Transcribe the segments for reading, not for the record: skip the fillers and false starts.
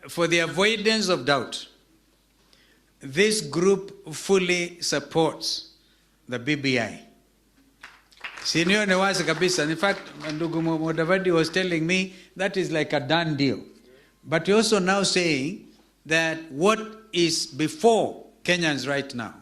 for the avoidance of doubt, this group fully supports the BBI. Senior ni wazi kabisa. In fact, ndugu Mudavadi was telling me that is like a done deal. But you're also now saying that what is before Kenyans right now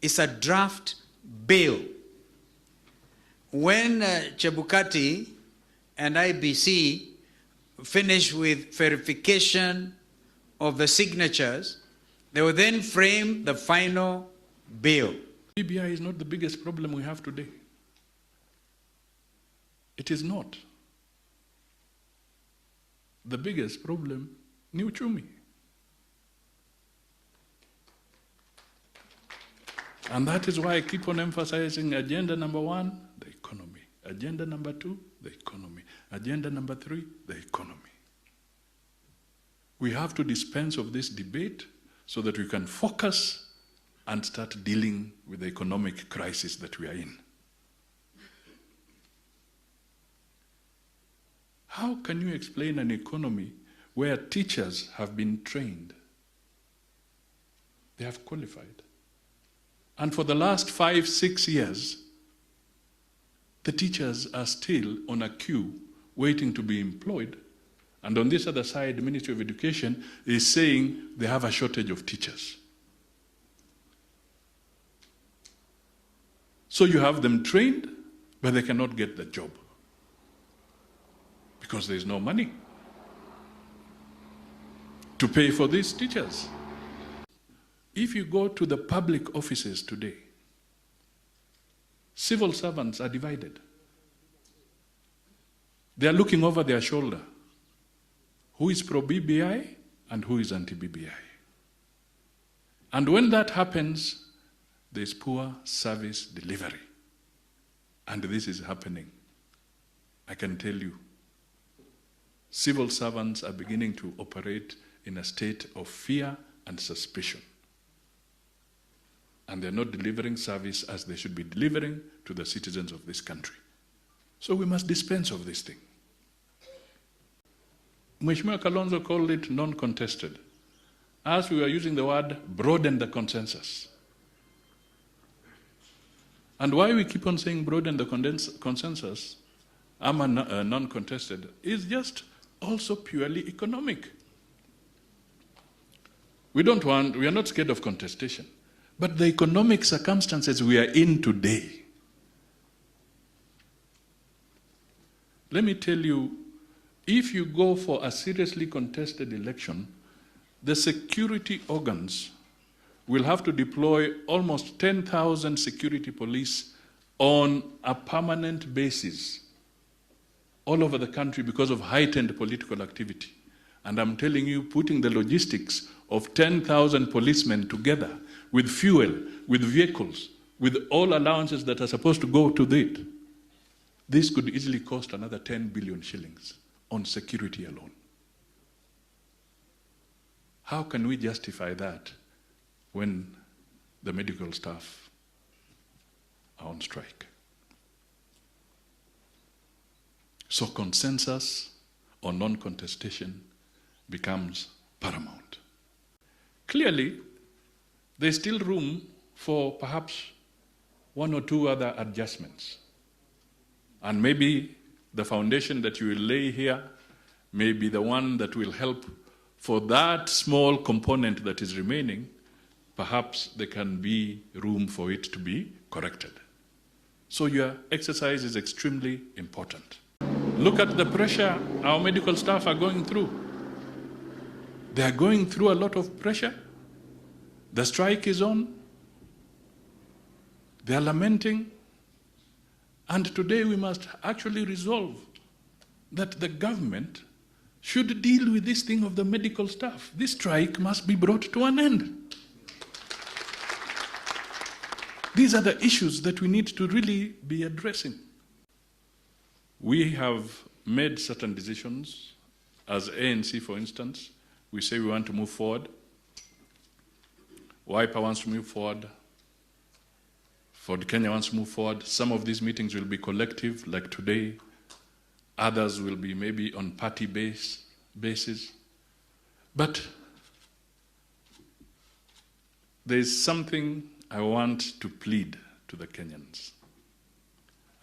is a draft bill. When Chebukati and IBC finish with verification of the signatures, they will then frame the final bill. BBI is not the biggest problem we have today. It is not. The biggest problem, ni uchumi. And that is why I keep on emphasizing agenda number 1, the economy. Agenda number 2, the economy. Agenda number 3, the economy. We have to dispense of this debate so that we can focus and start dealing with the economic crisis that we are in. How can you explain an economy where teachers have been trained? They have qualified. And for the last 5-6 years, the teachers are still on a queue waiting to be employed. And on this other side, the Ministry of Education is saying they have a shortage of teachers. So you have them trained, but they cannot get the job because there is no money to pay for these teachers. If you go to the public offices today, civil servants are divided. They are looking over their shoulder. Who is pro-BBI and who is anti-BBI? And when that happens, there is poor service delivery. And this is happening. I can tell you, civil servants are beginning to operate in a state of fear and suspicion. And they're not delivering service as they should be delivering to the citizens of this country. So we must dispense of this thing. Mheshimiwa Kalonzo called it non-contested. As we were using the word, broaden the consensus. And why we keep on saying broaden the consensus, non-contested, is just also purely economic. We are not scared of contestation, but the economic circumstances we are in today. Let me tell you, if you go for a seriously contested election, the security organs will have to deploy almost 10,000 security police on a permanent basis all over the country because of heightened political activity. And I'm telling you, putting the logistics of 10,000 policemen together with fuel, with vehicles, with all allowances that are supposed to go to it, this could easily cost another 10 billion shillings on security alone. How can we justify that when the medical staff are on strike? So consensus or non-contestation becomes paramount. Clearly, there's still room for perhaps 1 or 2 other adjustments. And maybe the foundation that you will lay here may be the one that will help for that small component that is remaining. Perhaps there can be room for it to be corrected. So your exercise is extremely important. Look at the pressure our medical staff are going through. They are going through a lot of pressure. The strike is on. They are lamenting. And today we must actually resolve that the government should deal with this thing of the medical staff. This strike must be brought to an end. These are the issues that we need to really be addressing. We have made certain decisions. As ANC, for instance, we say we want to move forward. Wiper wants to move forward. Ford Kenya wants to move forward. Some of these meetings will be collective, like today. Others will be maybe on party basis. But there is something I want to plead to the Kenyans,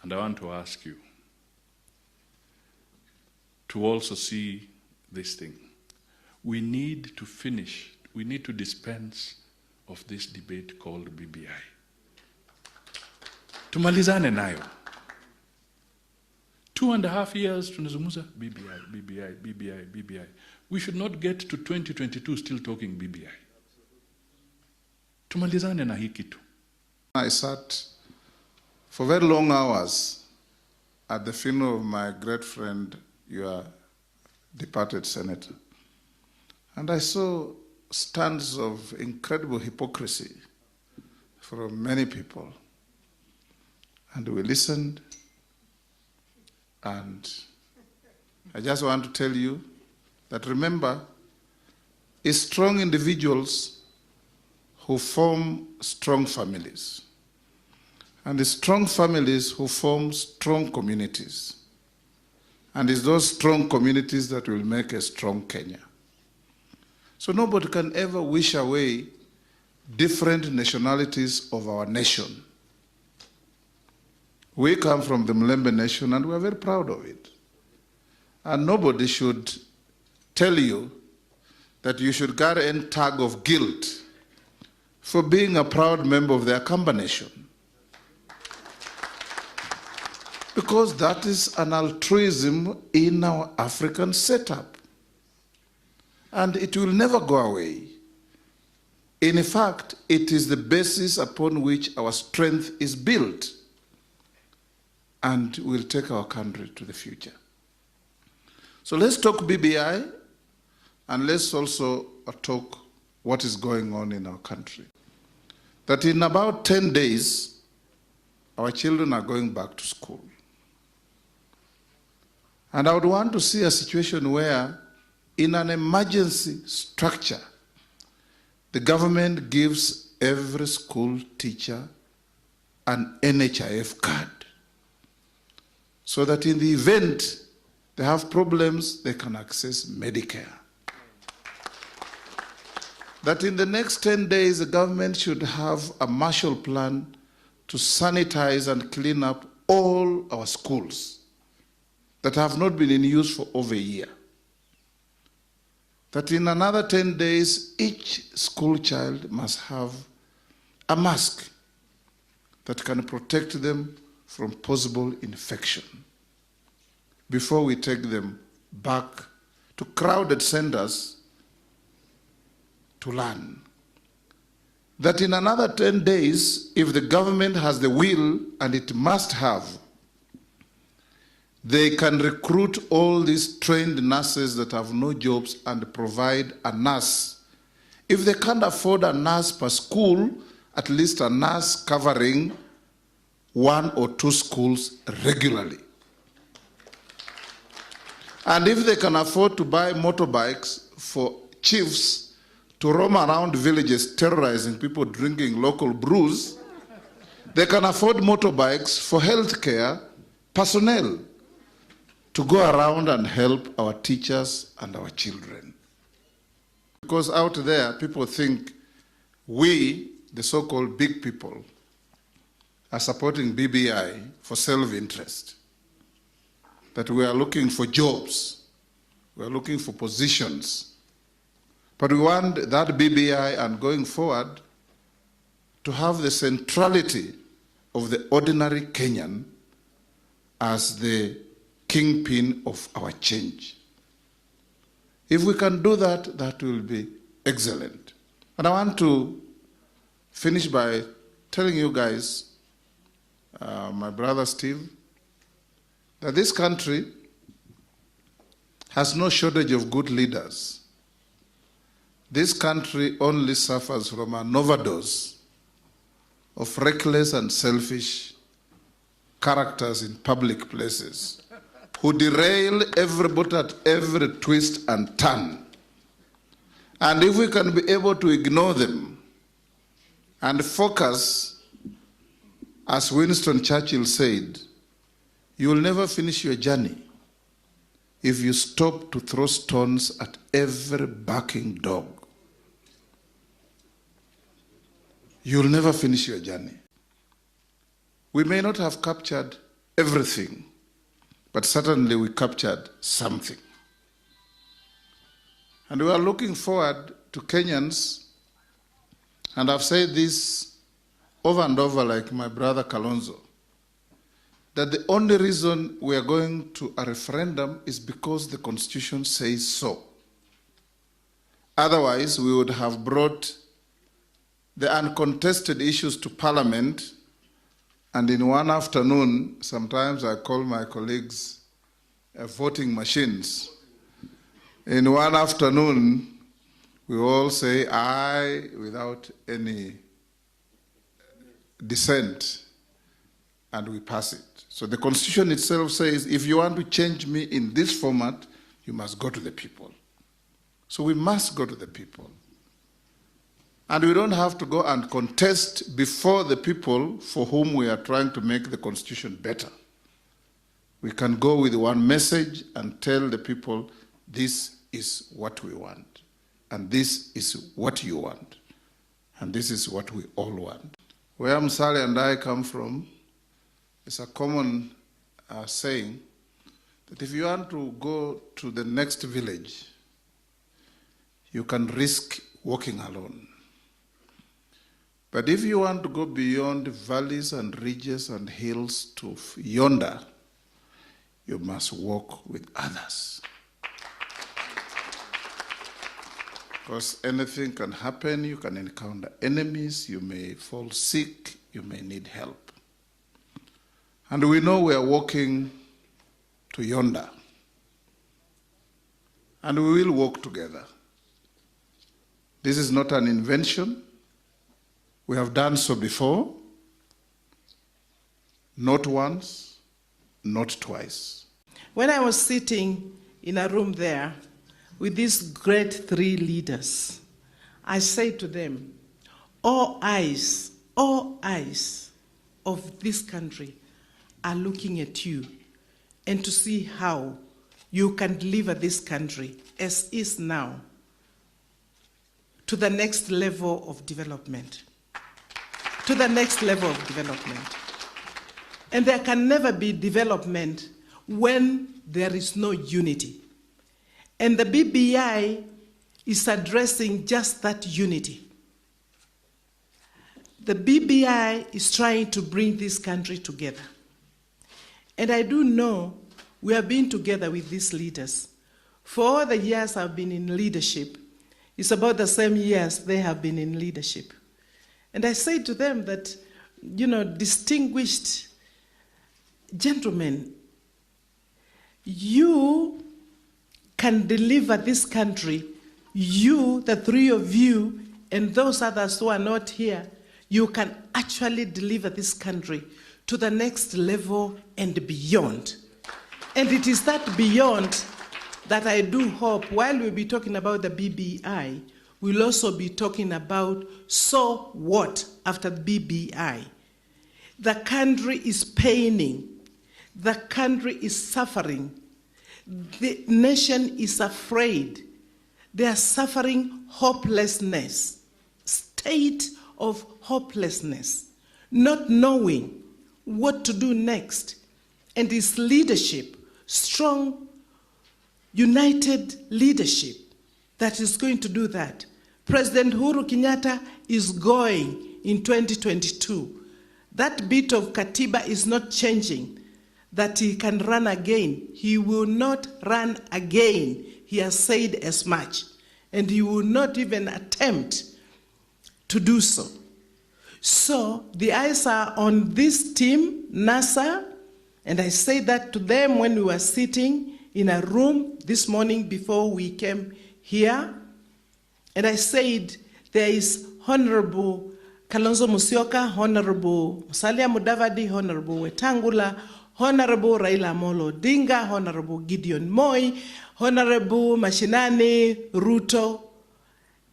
and I want to ask you to also see this thing. We need to dispense of this debate called BBI. Tumalizane nayo. 2.5 years tunazungumza BBI. We should not get to 2022 still talking BBI. Tumalizane na hii kitu. I sat for very long hours at the funeral of my great friend, your departed senator. And I saw stands of incredible hypocrisy from many people. And we listened, and I just want to tell you that remember, it's strong individuals who form strong families. And it's strong families who form strong communities. And it's those strong communities that will make a strong Kenya. So nobody can ever wish away different nationalities of our nation. We come from the Mlembe nation and we are very proud of it. And nobody should tell you that you should carry any tag of guilt for being a proud member of the Akamba nation. Because that is an altruism in our African setup. And it will never go away. In fact, it is the basis upon which our strength is built and will take our country to the future. So let's talk BBI, and let's also talk what is going on in our country. That in about 10 days, our children are going back to school. And I would want to see a situation where, in an emergency structure, the government gives every school teacher an NHIF card, so that in the event they have problems, they can access Medicare. That in the next 10 days, the government should have a Marshall Plan to sanitize and clean up all our schools that have not been in use for over a year. That in another 10 days, each school child must have a mask that can protect them from possible infection before we take them back to crowded centers to learn. That in another 10 days, if the government has the will, and it must have, they can recruit all these trained nurses that have no jobs and provide a nurse. If they can't afford a nurse per school, at least a nurse covering 1 or 2 schools regularly. And if they can afford to buy motorbikes for chiefs to roam around villages terrorizing people drinking local brews, they can afford motorbikes for healthcare personnel to go around and help our teachers and our children. Because out there, people think we, the so-called big people, are supporting BBI for self-interest. That we are looking for jobs, we are looking for positions. But we want that BBI and going forward to have the centrality of the ordinary Kenyan as the kingpin of our change. If we can do that, that will be excellent. And I want to finish by telling you guys, my brother Steve, that this country has no shortage of good leaders. This country only suffers from an overdose of reckless and selfish characters in public places who derail everybody at every twist and turn. And if we can be able to ignore them and focus, as Winston Churchill said, you will never finish your journey if you stop to throw stones at every barking dog. You'll never finish your journey. We may not have captured everything, but certainly we captured something. And we are looking forward to Kenyans, and I've said this over and over like my brother Kalonzo, that the only reason we are going to a referendum is because the Constitution says so. Otherwise, we would have brought the uncontested issues to Parliament, and in one afternoon, sometimes I call my colleagues voting machines. In one afternoon, we all say aye without any dissent, and we pass it. So the Constitution itself says, if you want to change me in this format, you must go to the people. So we must go to the people. And we don't have to go and contest before the people for whom we are trying to make the Constitution better. We can go with one message and tell the people, this is what we want, and this is what you want, and this is what we all want. Where Msali and I come from, it's a common saying that if you want to go to the next village, you can risk walking alone. But if you want to go beyond valleys and ridges and hills to yonder, you must walk with others. Because anything can happen, you can encounter enemies, you may fall sick, you may need help. And we know we are walking to yonder. And we will walk together. This is not an invention. We have done so before. Not once, not twice. When I was sitting in a room there with these great three leaders, I said to them, all eyes of this country are looking at you and to see how you can deliver this country as is now to the next level of development. To the next level of development. And there can never be development when there is no unity. And the BBI is addressing just that unity. The BBI is trying to bring this country together. And I do know we have been together with these leaders. For all the years I've been in leadership, it's about the same years they have been in leadership. And I say to them that, distinguished gentlemen, you can deliver this country, you, the three of you, and those others who are not here, you can actually deliver this country to the next level and beyond. And it is that beyond that I do hope, while we'll be talking about the BBI, we'll also be talking about so what after the BBI. The country is paining. The country is suffering. The nation is afraid. They are suffering hopelessness, state of hopelessness, not knowing what to do next. And its leadership, strong, united leadership, that is going to do that. President Uhuru Kenyatta is going in 2022. That bit of Katiba is not changing, that he can run again. He will not run again. He has said as much. And he will not even attempt to do so. So the eyes are on this team, NASA, and I said that to them when we were sitting in a room this morning before we came here. And I said, there is Honorable Kalonzo Musyoka, Honorable Musalia Mudavadi, Honorable Wetangula, Honorable Raila Amolo Odinga, Honorable Gideon Moi, Honorable Mashinani, Ruto,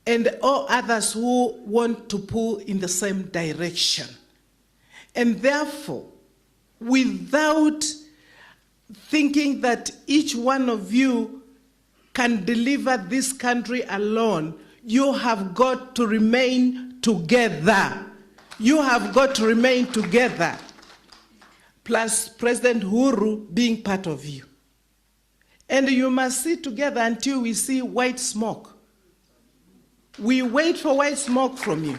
and all others who want to pull in the same direction. And therefore, without thinking that each one of you can deliver this country alone. You have got to remain together. You have got to remain together. Plus President Uhuru being part of you. And you must sit together until we see white smoke. We wait for white smoke from you.